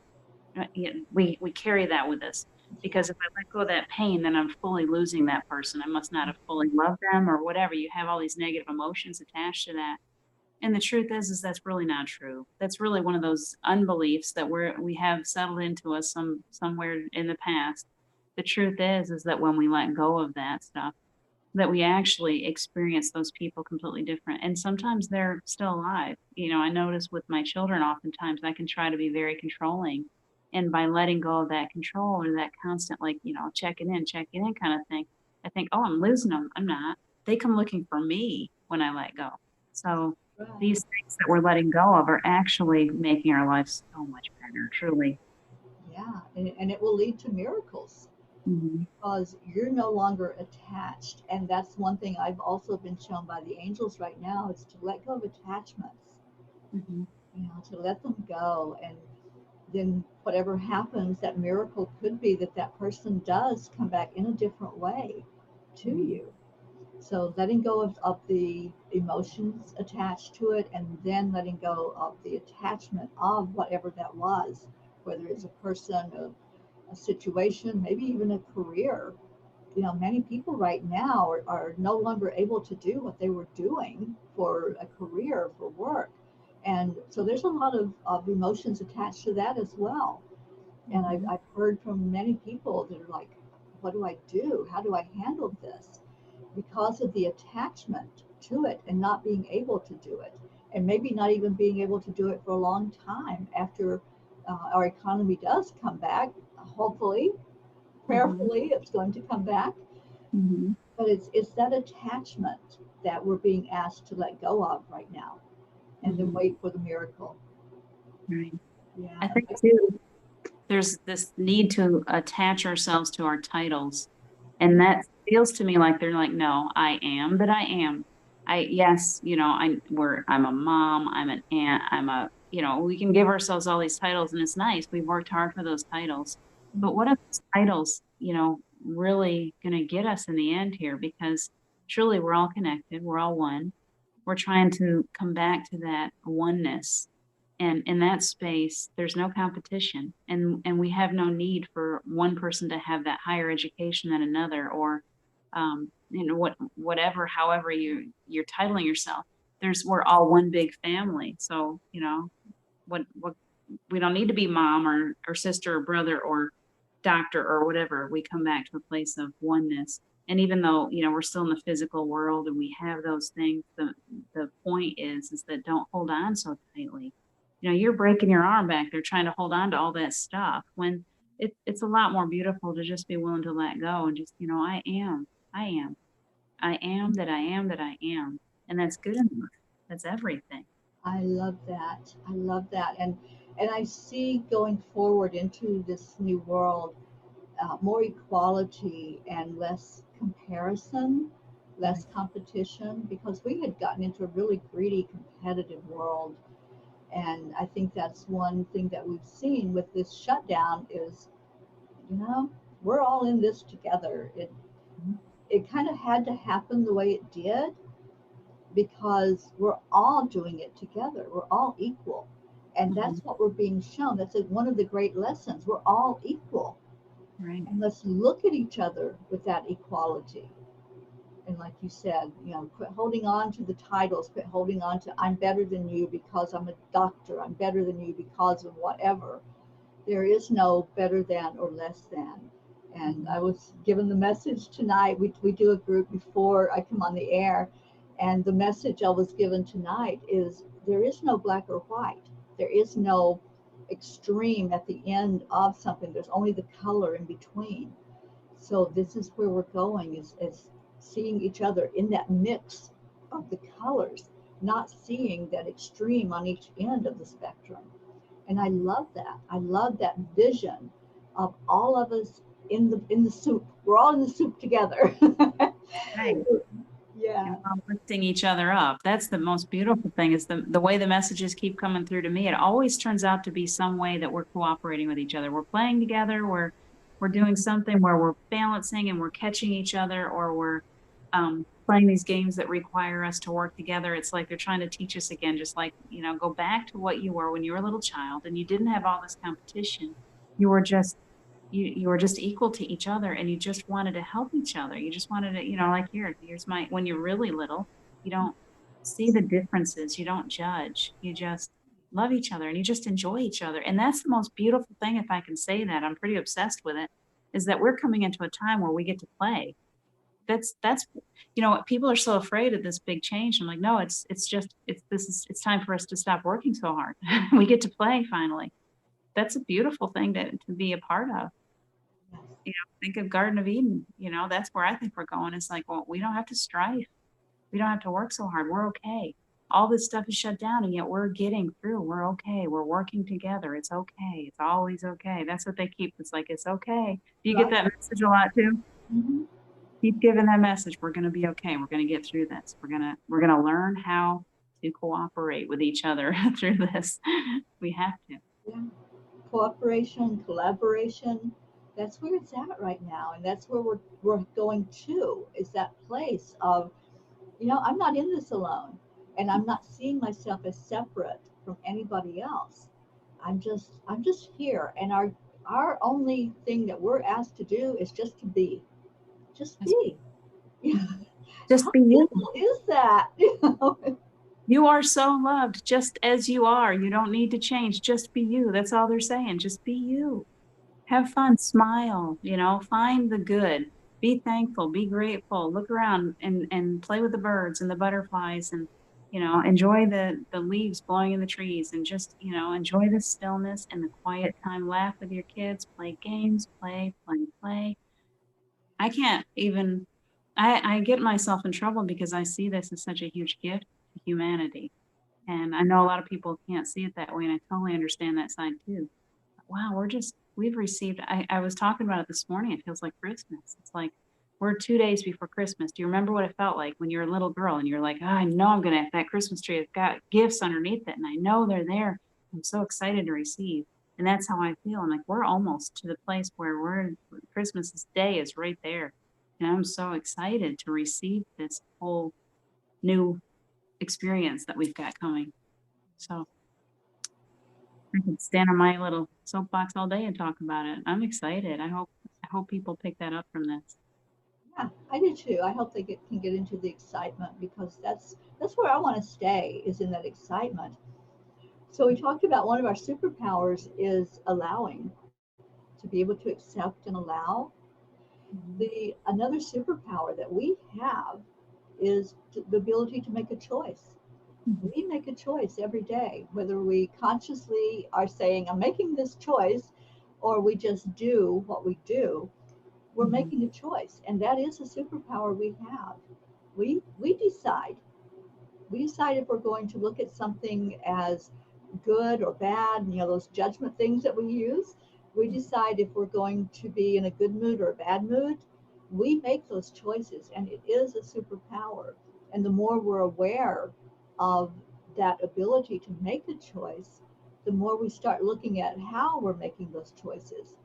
Yeah, we carry that with us, yeah, because if I let go of that pain, then I'm fully losing that person. I must not have fully loved them, or whatever. You have all these negative emotions attached to that. And the truth is that's really not true. That's really one of those unbeliefs that we have settled into us somewhere in the past. The truth is that when we let go of that stuff, that we actually experience those people completely different. And sometimes they're still alive. You know, I notice with my children, oftentimes I can try to be very controlling. And by letting go of that control, or that constant, like, you know, checking in kind of thing, I think, oh, I'm losing them. I'm not. They come looking for me when I let go. So right. these things that we're letting go of are actually making our lives so much better, truly. Yeah. And it will lead to miracles Hmm. because you're no longer attached. And that's one thing I've also been shown by the angels right now, is to let go of attachments, Hmm. to let them go. And then whatever happens, that miracle could be that that person does come back in a different way to you. So letting go of the emotions attached to it, and then letting go of the attachment of whatever that was, whether it's a person, a situation, maybe even a career. Many people right now are no longer able to do what they were doing for a career, for work. And so there's a lot of emotions attached to that as well. And I've heard from many people that are like, what do I do? How do I handle this? Because of the attachment to it and not being able to do it. And maybe not even being able to do it for a long time after our economy does come back, hopefully, prayerfully, it's going to come back. Mm-hmm. But it's that attachment that we're being asked to let go of right now, and then wait for the miracle. Right. Yeah. I think too, there's this need to attach ourselves to our titles. And that feels to me like they're like, no, I am, but I am. Yes, I'm a mom, I'm an aunt, we can give ourselves all these titles and it's nice. We've worked hard for those titles. But what are those titles, really going to get us in the end here? Because truly we're all connected. We're all one. We're trying to come back to that oneness. And in that space, there's no competition, and we have no need for one person to have that higher education than another, or whatever, however you're titling yourself. We're all one big family. So what we don't need to be mom or sister or brother or doctor or whatever. We come back to a place of oneness. And even though we're still in the physical world and we have those things, the point is that don't hold on so tightly. You're breaking your arm back there trying to hold on to all that stuff, when it's a lot more beautiful to just be willing to let go and just, I am that I am that I am. And that's good enough. That's everything. I love that. I love that. And I see going forward into this new world, more equality and less comparison, less competition, because we had gotten into a really greedy, competitive world. And I think that's one thing that we've seen with this shutdown is, we're all in this together. It kind of had to happen the way it did because we're all doing it together. We're all equal. And that's what we're being shown. That's one of the great lessons. We're all equal. Right. And let's look at each other with that equality. And like you said, quit holding on to the titles, quit holding on to I'm better than you because I'm a doctor, I'm better than you because of whatever. There is no better than or less than. And I was given the message tonight. We do a group before I come on the air, and the message I was given tonight is there is no black or white. There is no extreme at the end of something. There's only the color in between. So this is where we're going, is seeing each other in that mix of the colors, not seeing that extreme on each end of the spectrum. And I love that. I love that vision of all of us in the soup. We're all in the soup together. Right. Yeah. And we're lifting each other up. That's the most beautiful thing, is the way the messages keep coming through to me. It always turns out to be some way that we're cooperating with each other. We're playing together. We're doing something where we're balancing and we're catching each other, or we're playing these games that require us to work together. It's like they're trying to teach us again, just like, go back to what you were when you were a little child and you didn't have all this competition. You were just you were just equal to each other, and you just wanted to help each other. You just wanted to, like here's when you're really little, you don't see the differences. You don't judge. You just love each other and you just enjoy each other. And that's the most beautiful thing, if I can say that. I'm pretty obsessed with it, is that we're coming into a time where we get to play. That's people are so afraid of this big change. I'm like, no, it's time for us to stop working so hard. We get to play finally. That's a beautiful thing to be a part of. Think of Garden of Eden. That's where I think we're going. It's like, well, we don't have to strive. We don't have to work so hard. We're okay. All this stuff is shut down, and yet we're getting through. We're okay. We're working together. It's okay. It's always okay. That's what they keep. It's like, it's okay. Do you get that message a lot too? Mm-hmm. Keep giving that message. We're going to be okay. We're going to get through this. We're going to learn how to cooperate with each other through this. We have to. Yeah. Cooperation, collaboration. That's where it's at right now, and that's where we're going to, is that place of, I'm not in this alone, and I'm not seeing myself as separate from anybody else. I'm just here, and our only thing that we're asked to do is just to be. Just be. Just How be you. simple is that? You are so loved just as you are. You don't need to change. Just be you. That's all they're saying. Just be you. Have fun. Smile. Find the good. Be thankful. Be grateful. Look around and play with the birds and the butterflies, and enjoy the leaves blowing in the trees and just, enjoy the stillness and the quiet time. Laugh with your kids, play games, play. I can't even, I get myself in trouble because I see this as such a huge gift to humanity. And I know a lot of people can't see it that way, and I totally understand that side too. Wow, we've received, I was talking about it this morning. It feels like Christmas. It's like we're 2 days before Christmas. Do you remember what it felt like when you were a little girl and you're like, oh, I know I'm going to have that Christmas tree. It's got gifts underneath it, and I know they're there. I'm so excited to receive. And that's how I feel. I'm like, we're almost to the place where Christmas Day is right there. And I'm so excited to receive this whole new experience that we've got coming. So I could stand on my little soapbox all day and talk about it. I'm excited. I hope people pick that up from this. Yeah, I do too. I hope they can get into the excitement, because that's where I want to stay, is in that excitement. So we talked about one of our superpowers is allowing, to be able to accept and allow. The another superpower that we have is the ability to make a choice. We make a choice every day, whether we consciously are saying, I'm making this choice, or we just do what we do. We're making a choice, and that is a superpower we have. We decide. We decide if we're going to look at something as good or bad, those judgment things that we use. We decide if we're going to be in a good mood or a bad mood. We make those choices, and it is a superpower. And the more we're aware of that ability to make a choice, the more we start looking at how we're making those choices.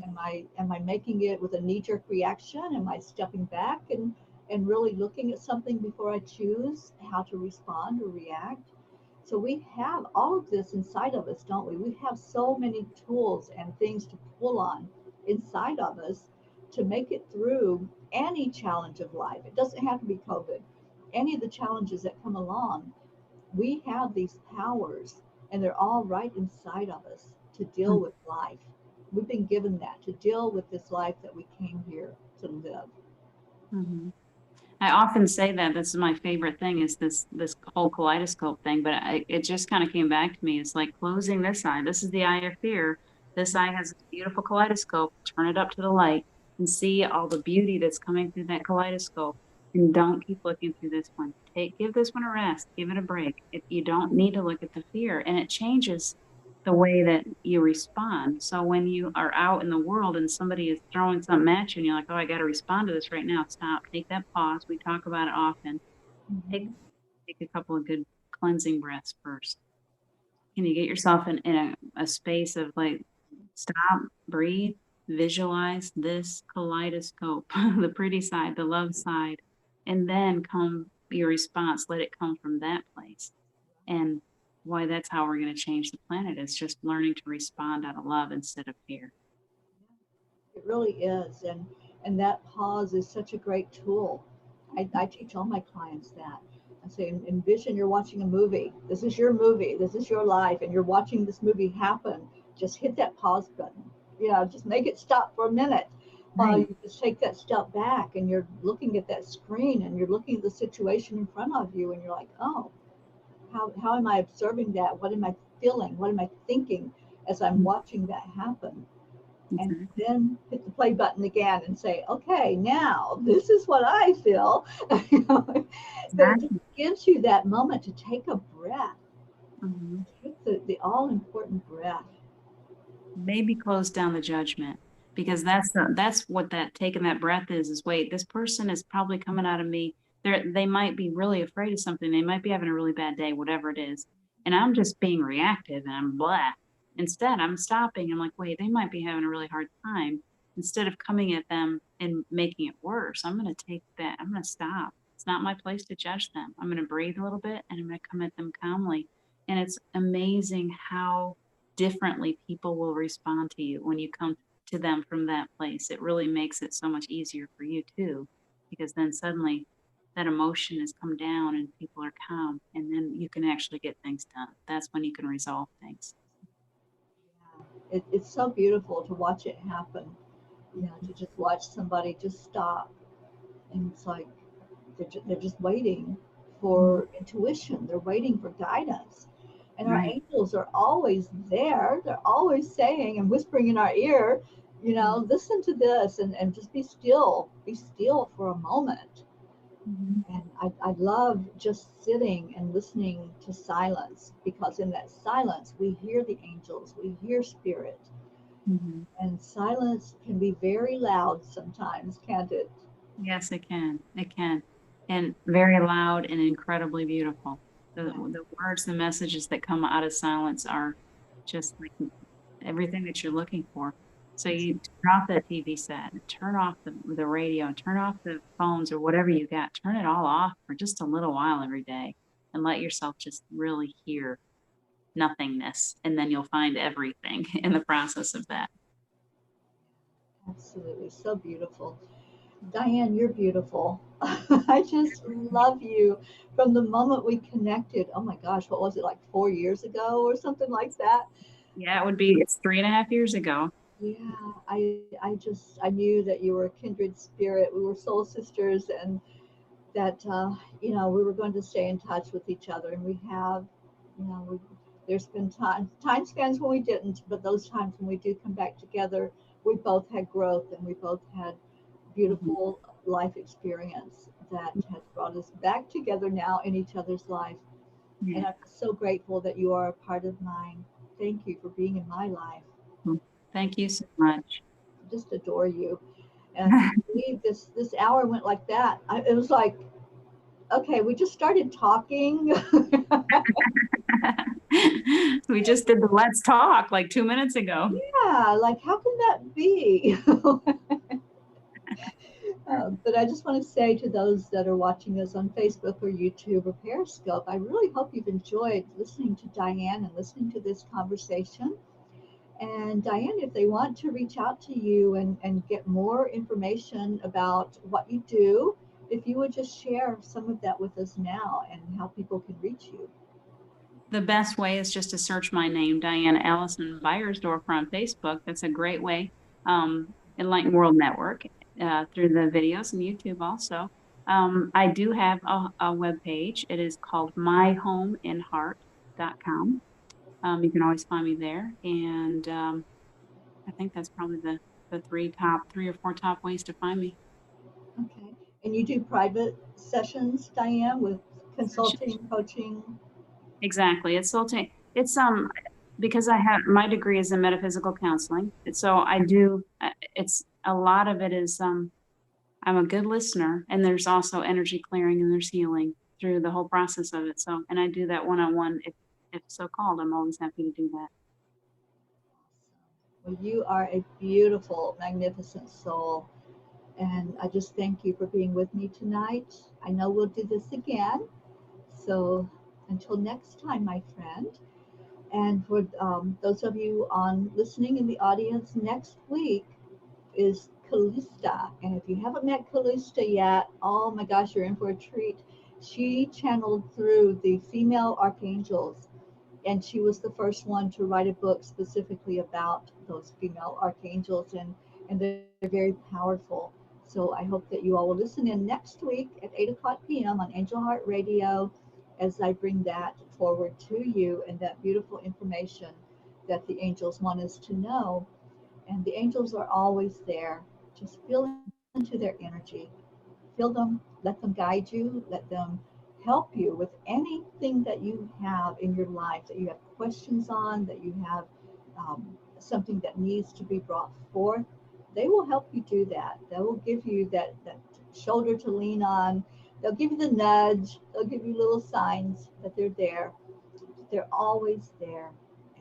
Am I making it with a knee-jerk reaction? Am I stepping back and really looking at something before I choose how to respond or react? So we have all of this inside of us, don't we? We have so many tools and things to pull on inside of us to make it through any challenge of life. It doesn't have to be COVID. Any of the challenges that come along, we have these powers, and they're all right inside of us to deal with life. We've been given that to deal with this life that we came here to live. Mm-hmm. I often say that this is my favorite thing, is this whole kaleidoscope thing, but it just kind of came back to me. It's like closing this eye. This is the eye of fear. This eye has a beautiful kaleidoscope. Turn it up to the light and see all the beauty that's coming through that kaleidoscope. And don't keep looking through this one. Give this one a rest. Give it a break. You don't need to look at the fear, and it changes the way that you respond. So when you are out in the world and somebody is throwing something at you and you're like, oh, I got to respond to this right now. Stop, take that pause. We talk about it often. Take a couple of good cleansing breaths first. Can you get yourself in a space of like, stop, breathe, visualize this kaleidoscope, the pretty side, the love side, and then come your response. Let it come from that place. And why that's how we're going to change the planet, is just learning to respond out of love instead of fear. It really is. And that pause is such a great tool. I teach all my clients that. I say, envision you're watching a movie. This is your movie. This is your life. And you're watching this movie happen. Just hit that pause button. Just make it stop for a minute. While you just take that step back and you're looking at that screen and you're looking at the situation in front of you and you're like, oh, how am I observing that? What am I feeling? What am I thinking as I'm watching that happen? And then hit the play button again and say, okay, now this is what I feel. But it just gives you that moment to take a breath. Take the all important breath. Maybe close down the judgment, because that's what that taking that breath is wait, this person is probably coming out of me. They might be really afraid of something. They might be having a really bad day, whatever it is. And I'm just being reactive and I'm blah. Instead, I'm stopping. I'm like, wait, they might be having a really hard time. Instead of coming at them and making it worse, I'm going to take that. I'm going to stop. It's not my place to judge them. I'm going to breathe a little bit and I'm going to come at them calmly. And it's amazing how differently people will respond to you when you come to them from that place. It really makes it so much easier for you too, because then suddenly that emotion has come down and people are calm, and then you can actually get things done. That's when you can resolve things. It's so beautiful to watch it happen. To just watch somebody just stop, and it's like they're just waiting for intuition. They're waiting for guidance. And our Right. angels are always there. They're always saying and whispering in our ear, listen to this and just be still. Be still for a moment. Mm-hmm. And I love just sitting and listening to silence, because in that silence we hear the angels, we hear spirit. Mm-hmm. And silence can be very loud sometimes, can't it? Yes, it can. It can. And very loud and incredibly beautiful. Yeah. The words, the messages that come out of silence are just like everything that you're looking for. So you turn off that TV set, turn off the radio, turn off the phones or whatever you got, turn it all off for just a little while every day and let yourself just really hear nothingness. And then you'll find everything in the process of that. Absolutely. So beautiful. Diane, you're beautiful. I just love you from the moment we connected. Oh my gosh, what was it, like 4 years ago or something like that? Yeah, it's 3.5 years ago. Yeah, I knew that you were a kindred spirit. We were soul sisters, and that we were going to stay in touch with each other, and we have. There's been time spans when we didn't, but those times when we do come back together, we both had growth and we both had Mhm. beautiful life experience that has brought us back together now in each other's life. And Yeah. I'm so grateful that you are a part of mine. Thank you for being in my life. Well, thank you so much. Just adore you. And I can't believe this hour went like that. It was like, okay, we just started talking. We just did the let's talk like 2 minutes ago. Yeah, like how can that be? But I just want to say to those that are watching us on Facebook or YouTube or Periscope, I really hope you've enjoyed listening to Diane and listening to this conversation. And Diane, if they want to reach out to you and get more information about what you do, if you would just share some of that with us now and how people can reach you. The best way is just to search my name, Diane Allison Beyersdorfer on Facebook. That's a great way. Enlightened World Network through the videos and YouTube also. I do have a web page. It is called myhomeinheart.com. You can always find me there. And I think that's probably the three or four top ways to find me. Okay. And you do private sessions, Diane, with consulting, coaching? Exactly. It's because I have my degree is in metaphysical counseling. And so I do it's a lot of it is I'm a good listener, and there's also energy clearing and there's healing through the whole process of it. So and I do that one-on-one if so called. I'm always happy to do that. Well, you are a beautiful, magnificent soul. And I just thank you for being with me tonight. I know we'll do this again. So until next time, my friend. And for those of you on listening in the audience, next week is Callista. And if you haven't met Callista yet, oh my gosh, you're in for a treat. She channeled through the female archangels, and she was the first one to write a book specifically about those female archangels, and they're very powerful. So I hope that you all will listen in next week at 8 o'clock p.m. on Angel Heart Radio as I bring that forward to you and that beautiful information that the angels want us to know. And the angels are always there. Just feel into their energy. Feel them, let them guide you, let them help you with anything that you have in your life that you have questions on, that you have something that needs to be brought forth. They will help you do that. They will give you that shoulder to lean on. They'll give you the nudge. They'll give you little signs that they're there. They're always there.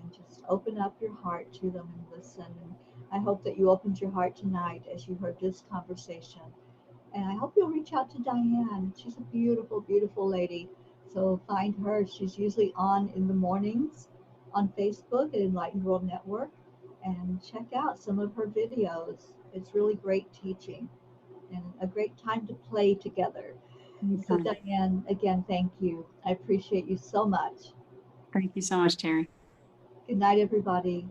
And just open up your heart to them and listen. And I hope that you opened your heart tonight as you heard this conversation. And I hope you'll reach out to Diane. She's a beautiful, beautiful lady. So find her. She's usually on in the mornings on Facebook at Enlightened World Network. And check out some of her videos. It's really great teaching and a great time to play together. So, Anytime. Diane, again, thank you. I appreciate you so much. Thank you so much, Terry. Good night, everybody.